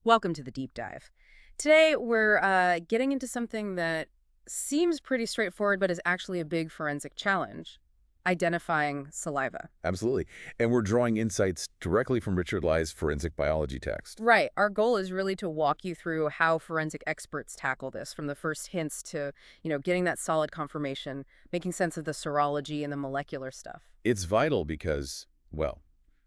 Welcome to the deep dive. Today, we're getting into something that seems pretty straightforward, but is actually a big forensic challenge: identifying saliva. Absolutely. And we're drawing insights directly from Richard Lai's forensic biology text. Right. Our goal is really to walk you through how forensic experts tackle this, from the first hints to, getting that solid confirmation, making sense of the serology and the molecular stuff. It's vital because, well,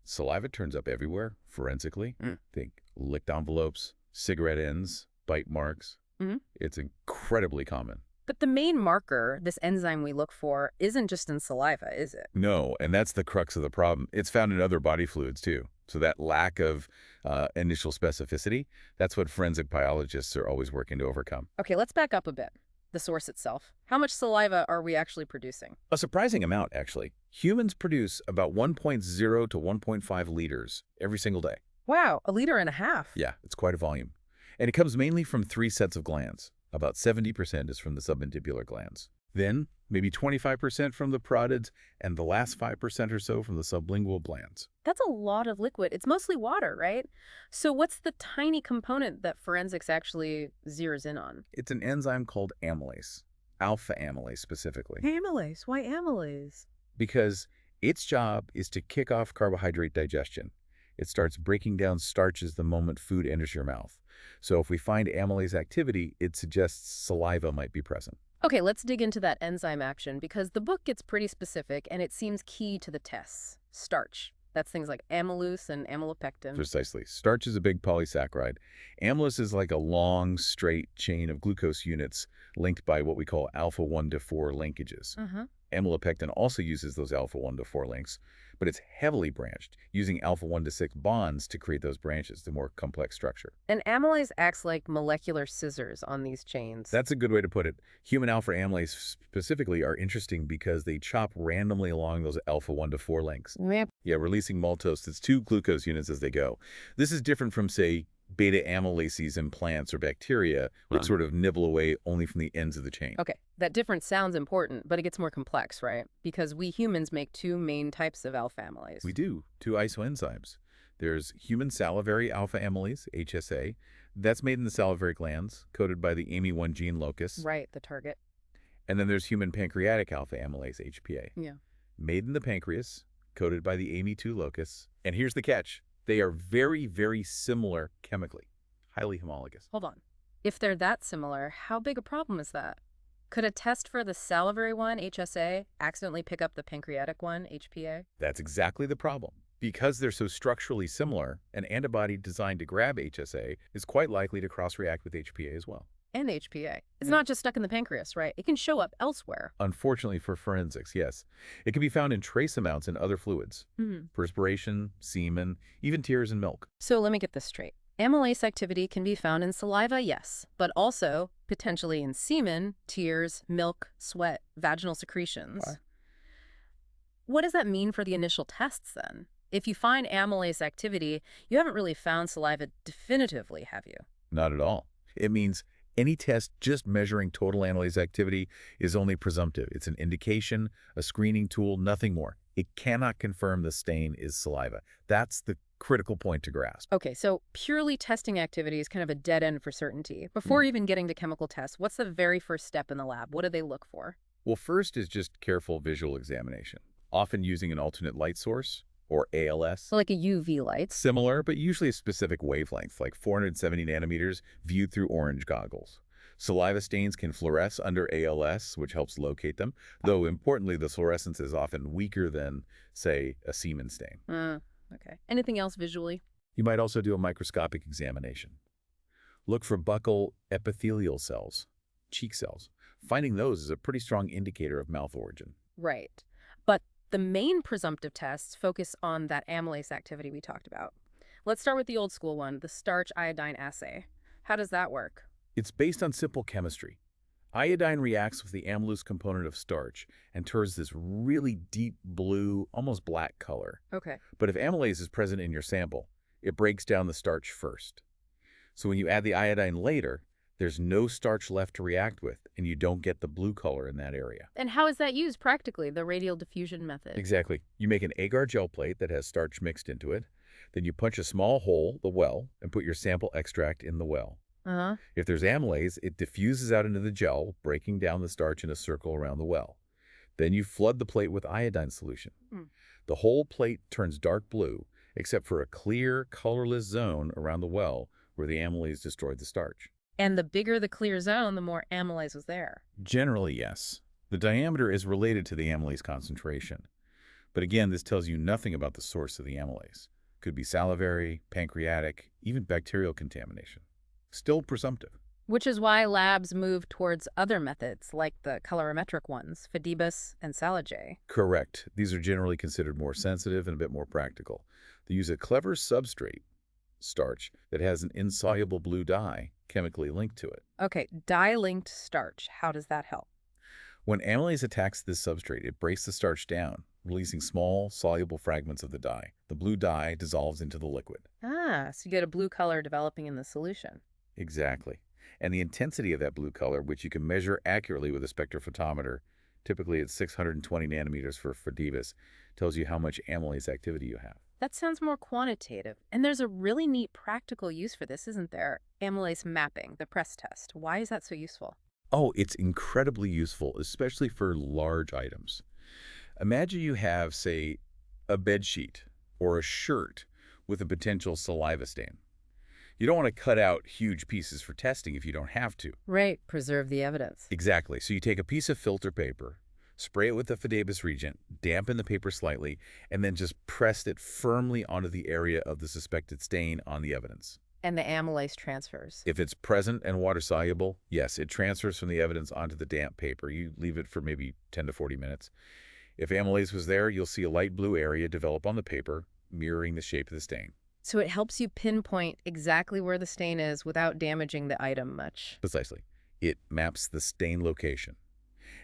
saliva turns up everywhere forensically. Think licked envelopes, cigarette ends, bite marks. Hmm. It's incredibly common. But the main marker, this enzyme we look for, isn't just in saliva, is it? No, and that's the crux of the problem. It's found in other body fluids, too. So that lack of initial specificity, that's what forensic biologists are always working to overcome. Okay, let's back up a bit. The source itself. How much saliva are we actually producing? A surprising amount, actually. Humans produce about 1.0 to 1.5 liters every single day. Wow, 1.5 liters. Yeah, it's quite a volume. And it comes mainly from 3 sets of glands. About 70% is from the submandibular glands. Then, maybe 25% from the parotids, and the last 5% or so from the sublingual glands. That's a lot of liquid. It's mostly water, right? So what's the tiny component that forensics actually zeroes in on? It's an enzyme called amylase, alpha amylase specifically, Amylase. Why amylase? because its job is to kick off carbohydrate digestion. It starts breaking down starches the moment food enters your mouth. So if we find amylase activity, it suggests saliva might be present. Okay, let's dig into that enzyme action, because the book gets pretty specific and it seems key to the tests. Starch. That's things like amylose and amylopectin. Precisely. Starch is a big polysaccharide. Amylase is like a long, straight chain of glucose units linked by what we call alpha-1 to 4 linkages. Amylopectin also uses those alpha-1 to 4 links, but it's heavily branched, using alpha-1 to 6 bonds to create those branches, the more complex structure. And amylase acts like molecular scissors on these chains. That's a good way to put it. Human alpha amylase specifically are interesting because they chop randomly along those alpha-1 to 4 links. Yeah, releasing maltose that's 2 glucose units as they go. This is different from, say, beta amylases in plants or bacteria, which sort of nibble away only from the ends of the chain. Okay, that difference sounds important, but it gets more complex, right? Because we humans make 2 main types of alpha amylase. We do, 2 isoenzymes. There's human salivary alpha amylase, HSA. That's made in the salivary glands, coded by the AMY1 gene locus. Right, the target. And then there's human pancreatic alpha amylase, HPA. Yeah. Made in the pancreas, coded by the AMY2 locus. And here's the catch. They are very, very similar chemically, highly homologous. Hold on. If they're that similar, how big a problem is that? Could a test for the salivary one, HSA, accidentally pick up the pancreatic one, HPA? That's exactly the problem. Because they're so structurally similar, an antibody designed to grab HSA is quite likely to cross-react with HPA as well. And HPA. It's not just stuck in the pancreas, right? It can show up elsewhere. Unfortunately for forensics, yes. It can be found in trace amounts in other fluids. Perspiration, semen, even tears and milk. So let me get this straight. Amylase activity can be found in saliva, yes, but also potentially in semen, tears, milk, sweat, vaginal secretions. Why? What does that mean for the initial tests then? If you find amylase activity, you haven't really found saliva definitively, have you? Not at all. It means any test just measuring total amylase activity is only presumptive. It's an indication, a screening tool, nothing more. It cannot confirm the stain is saliva. That's the critical point to grasp. Okay, so purely testing activity is kind of a dead end for certainty. Before even getting to chemical tests, what's the very first step in the lab? What do they look for? Well, first is just careful visual examination, often using an alternate light source, or ALS. So like a UV light? Similar, but usually a specific wavelength, like 470 nanometers, viewed through orange goggles. Saliva stains can fluoresce under ALS, which helps locate them, though importantly, the fluorescence is often weaker than, say, a semen stain. Okay. Anything else visually? You might also do a microscopic examination. Look for buccal epithelial cells, cheek cells. Finding those is a pretty strong indicator of mouth origin. Right. But the main presumptive tests focus on that amylase activity we talked about. Let's start with the old school one, the starch-iodine assay. How does that work? It's based on simple chemistry. Iodine reacts with the amylose component of starch and turns this really deep blue, almost black color. Okay. But if amylase is present in your sample, it breaks down the starch first. So when you add the iodine later, there's no starch left to react with, and you don't get the blue color in that area. And how is that used practically, the radial diffusion method? Exactly. You make an agar gel plate that has starch mixed into it. Then you punch a small hole, the well, and put your sample extract in the well. Uh-huh. If there's amylase, it diffuses out into the gel, breaking down the starch in a circle around the well. Then you flood the plate with iodine solution. Hmm. The whole plate turns dark blue, except for a clear, colorless zone around the well where the amylase destroyed the starch. And the bigger the clear zone, the more amylase was there. Generally, yes. The diameter is related to the amylase concentration. But again, this tells you nothing about the source of the amylase. Could be salivary, pancreatic, even bacterial contamination. Still presumptive. Which is why labs move towards other methods, like the colorimetric ones, Fidibus and Salij. Correct. These are generally considered more sensitive and a bit more practical. They use a clever substrate, starch, that has an insoluble blue dye chemically linked to it. Okay, dye-linked starch. How does that help? When amylase attacks this substrate, it breaks the starch down, releasing small, soluble fragments of the dye. The blue dye dissolves into the liquid. Ah, so you get a blue color developing in the solution. Exactly. And the intensity of that blue color, which you can measure accurately with a spectrophotometer, typically at 620 nanometers for Fidibus, tells you how much amylase activity you have. That sounds more quantitative. And there's a really neat practical use for this, isn't there? Amylase mapping, the press test. Why is that so useful? Oh, it's incredibly useful, especially for large items. Imagine you have, say, a bed sheet or a shirt with a potential saliva stain. You don't want to cut out huge pieces for testing if you don't have to. Right, preserve the evidence. Exactly. So you take a piece of filter paper, spray it with the Fidibus reagent, dampen the paper slightly, and then just press it firmly onto the area of the suspected stain on the evidence. And the amylase transfers. If it's present and water-soluble, yes, it transfers from the evidence onto the damp paper. You leave it for maybe 10 to 40 minutes. If amylase was there, you'll see a light blue area develop on the paper, mirroring the shape of the stain. So it helps you pinpoint exactly where the stain is without damaging the item much. Precisely. It maps the stain location.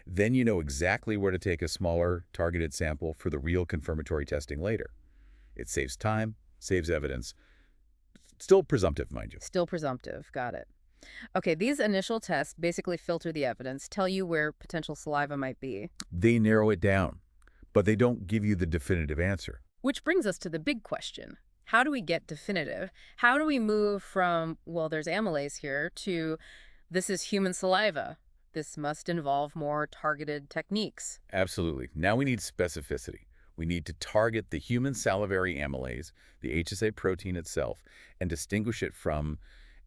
Then you know exactly where to take a smaller, targeted sample for the real confirmatory testing later. It saves time, saves evidence. Still presumptive, mind you. Still presumptive. Got it. Okay, these initial tests basically filter the evidence, tell you where potential saliva might be. They narrow it down, but they don't give you the definitive answer. Which brings us to the big question. How do we get definitive? How do we move from, well, there's amylase here, to this is human saliva? This must involve more targeted techniques. Absolutely. Now we need specificity. We need to target the human salivary amylase, the HSA protein itself, and distinguish it from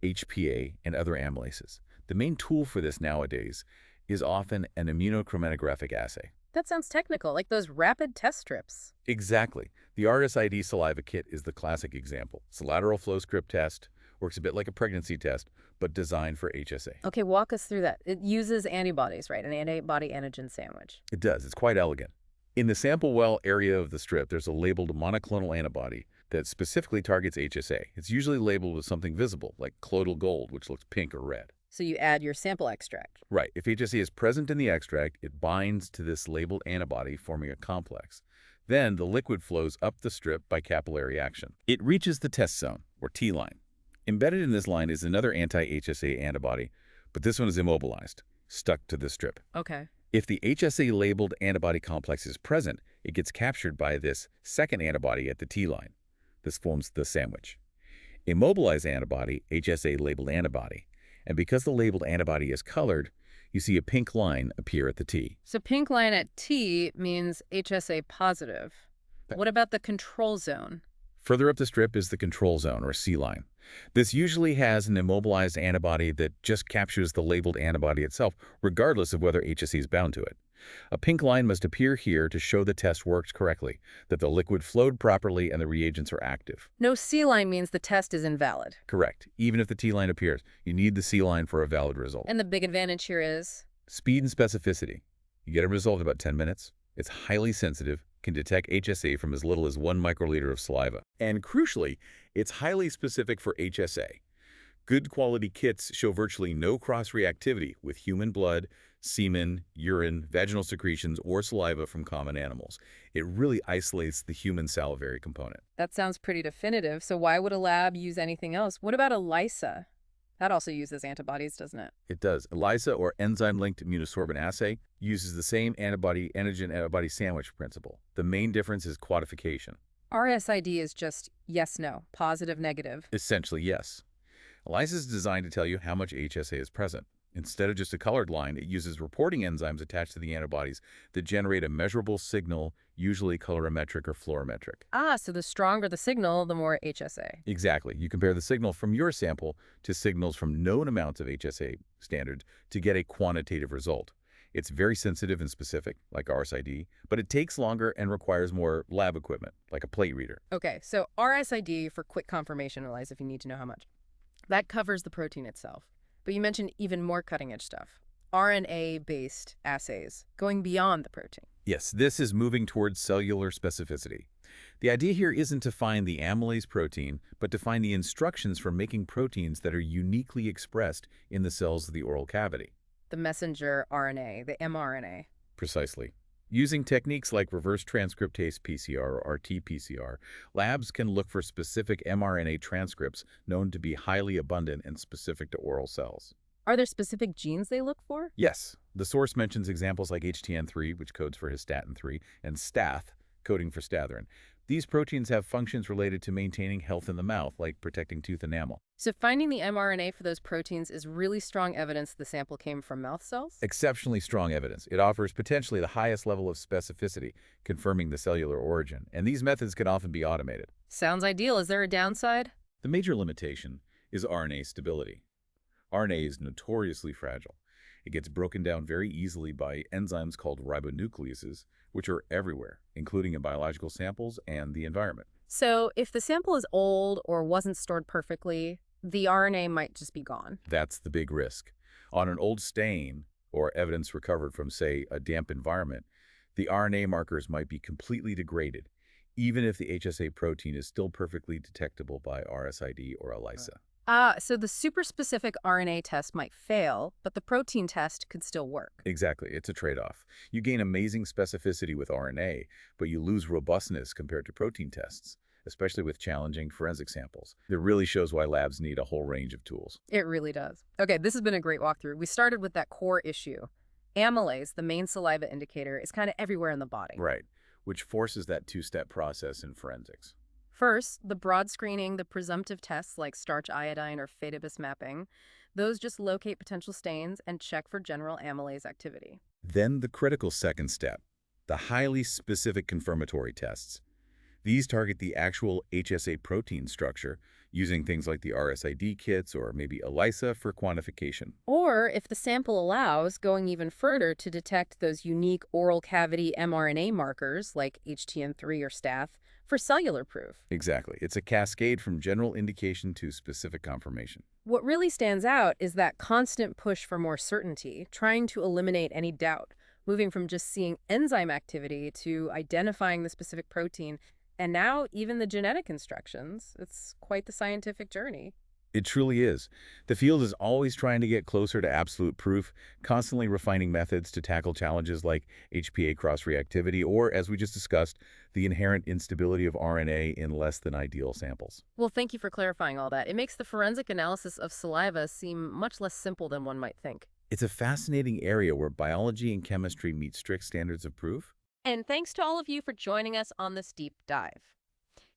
HPA and other amylases. The main tool for this nowadays is often an immunochromatographic assay. That sounds technical, like those rapid test strips. Exactly. The RSID saliva kit is the classic example. It's a lateral flow script test, works a bit like a pregnancy test, but designed for HSA. Okay, walk us through that. It uses antibodies, right? An antibody antigen sandwich. It does. It's quite elegant. In the sample well area of the strip, there's a labeled monoclonal antibody that specifically targets HSA. It's usually labeled with something visible, like colloidal gold, which looks pink or red. So you add your sample extract. Right. If HSA is present in the extract, it binds to this labeled antibody, forming a complex. Then the liquid flows up the strip by capillary action. It reaches the test zone, or T line. Embedded in this line is another anti-HSA antibody, but this one is immobilized, stuck to the strip. Okay. If the HSA-labeled antibody complex is present, it gets captured by this second antibody at the T line. This forms the sandwich. Immobilized antibody, HSA-labeled antibody. And because the labeled antibody is colored, you see a pink line appear at the T. So pink line at T means HSA positive. What about the control zone? Further up the strip is the control zone, or C line. This usually has an immobilized antibody that just captures the labeled antibody itself, regardless of whether HSA is bound to it. A pink line must appear here to show the test worked correctly, that the liquid flowed properly and the reagents are active. No C line means the test is invalid. Correct. Even if the T line appears, you need the C line for a valid result. And the big advantage here is? Speed and specificity. You get a result in about 10 minutes. It's highly sensitive, can detect HSA from as little as 1 microliter of saliva. And crucially, it's highly specific for HSA. Good quality kits show virtually no cross-reactivity with human blood, semen, urine, vaginal secretions, or saliva from common animals. It really isolates the human salivary component. That sounds pretty definitive, so why would a lab use anything else? What about ELISA? That also uses antibodies, doesn't it? It does. ELISA, or enzyme-linked immunosorbent assay, uses the same antibody-antigen-antibody sandwich principle. The main difference is quantification. RSID is just yes, no, positive, negative. Essentially, yes. ELISA is designed to tell you how much HSA is present. Instead of just a colored line, it uses reporting enzymes attached to the antibodies that generate a measurable signal, usually colorimetric or fluorometric. Ah, so the stronger the signal, the more HSA. Exactly. You compare the signal from your sample to signals from known amounts of HSA standards to get a quantitative result. It's very sensitive and specific, like RSID, but it takes longer and requires more lab equipment, like a plate reader. Okay, so RSID for quick confirmation, Eliza, if you need to know how much. That covers the protein itself. But you mentioned even more cutting-edge stuff. RNA-based assays, going beyond the protein. Yes, this is moving towards cellular specificity. The idea here isn't to find the amylase protein, but to find the instructions for making proteins that are uniquely expressed in the cells of the oral cavity. The messenger RNA, the mRNA. Precisely. Using techniques like reverse transcriptase PCR or RT-PCR, labs can look for specific mRNA transcripts known to be highly abundant and specific to oral cells. Are there specific genes they look for? Yes, the source mentions examples like HTN3, which codes for histatin-3, and STATH, coding for stathrin. These proteins have functions related to maintaining health in the mouth, like protecting tooth enamel. So finding the mRNA for those proteins is really strong evidence the sample came from mouth cells? Exceptionally strong evidence. It offers potentially the highest level of specificity, confirming the cellular origin, and these methods can often be automated. Sounds ideal. Is there a downside? The major limitation is RNA stability. RNA is notoriously fragile. It gets broken down very easily by enzymes called ribonucleases, which are everywhere, including in biological samples and the environment. So if the sample is old or wasn't stored perfectly, the RNA might just be gone. That's the big risk. On an old stain or evidence recovered from, say, a damp environment, the RNA markers might be completely degraded, even if the HSA protein is still perfectly detectable by RSID or ELISA. So the super-specific RNA test might fail, but the protein test could still work. Exactly. It's a trade-off. You gain amazing specificity with RNA, but you lose robustness compared to protein tests, especially with challenging forensic samples. It really shows why labs need a whole range of tools. It really does. Okay, this has been a great walkthrough. We started with that core issue. Amylase, the main saliva indicator, is kind of everywhere in the body. Right, which forces that two-step process in forensics. First, the broad screening, the presumptive tests like starch-iodine or Phaedibus mapping, those just locate potential stains and check for general amylase activity. Then the critical second step, the highly specific confirmatory tests. These target the actual HSA protein structure using things like the RSID kits or maybe ELISA for quantification. Or, if the sample allows, going even further to detect those unique oral cavity mRNA markers like HTN3 or STATH for cellular proof. Exactly. It's a cascade from general indication to specific confirmation. What really stands out is that constant push for more certainty, trying to eliminate any doubt, moving from just seeing enzyme activity to identifying the specific protein, and now even the genetic instructions. It's quite the scientific journey. It truly is. The field is always trying to get closer to absolute proof, constantly refining methods to tackle challenges like HPA cross-reactivity or, as we just discussed, the inherent instability of RNA in less than ideal samples. Well, thank you for clarifying all that. It makes the forensic analysis of saliva seem much less simple than one might think. It's a fascinating area where biology and chemistry meet strict standards of proof. And thanks to all of you for joining us on this deep dive.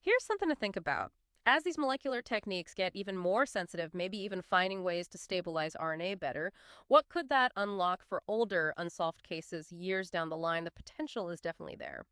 Here's something to think about. As these molecular techniques get even more sensitive, maybe even finding ways to stabilize RNA better, what could that unlock for older, unsolved cases years down the line? The potential is definitely there.